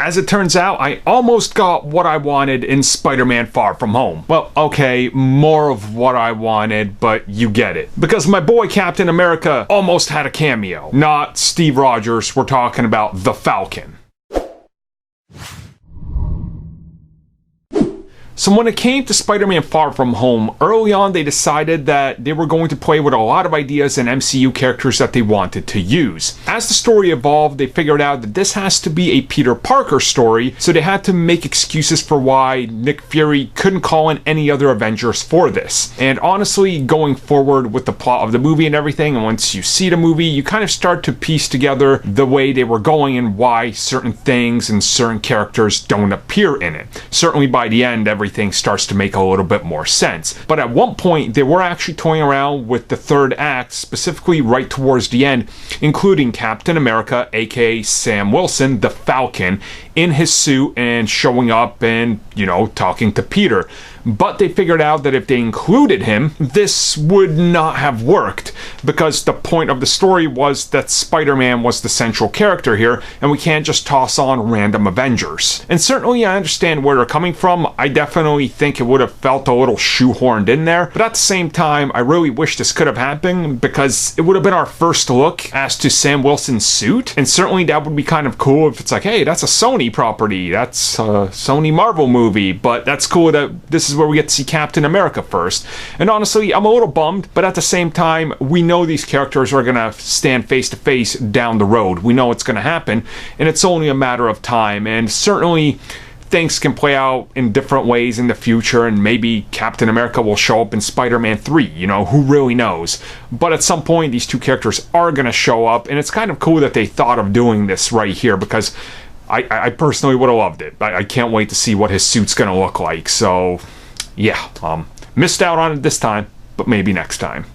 As it turns out, I almost got what I wanted in Spider-Man Far From Home. Well, okay, more of what I wanted, but you get it. Because my boy Captain America almost had a cameo. Not Steve Rogers, we're talking about the Falcon. So when it came to Spider-Man Far From Home, early on they decided that they were going to play with a lot of ideas and MCU characters that they wanted to use. As the story evolved, they figured out that this has to be a Peter Parker story, so they had to make excuses for why Nick Fury couldn't call in any other Avengers for this. And honestly, going forward with the plot of the movie and everything, and once you see the movie, you kind of start to piece together the way they were going and why certain things and certain characters don't appear in it. Certainly by the end, everything starts to make a little bit more sense. But at one point, they were actually toying around with the third act, specifically right towards the end, including Captain America, aka Sam Wilson, the Falcon, in his suit and showing up and, talking to Peter. But they figured out that if they included him, this would not have worked, because the point of the story was that Spider-Man was the central character here, and we can't just toss on random Avengers. And certainly I understand where they're coming from. I definitely think it would have felt a little shoehorned in there, but at the same time, I really wish this could have happened, because it would have been our first look as to Sam Wilson's suit, and certainly that would be kind of cool if it's like, hey, that's a Sony property, that's a Sony Marvel movie, but that's cool that this is where we get to see Captain America first. And honestly, I'm a little bummed, but at the same time, we know these characters are gonna stand face to face down the road. We know it's gonna happen, and it's only a matter of time, and certainly things can play out in different ways in the future, and maybe Captain America will show up in Spider-Man 3, who really knows. But at some point, these two characters are gonna show up, and it's kind of cool that they thought of doing this right here, because I personally would have loved it. I can't wait to see what his suit's gonna look like. So yeah, missed out on it this time, but maybe next time.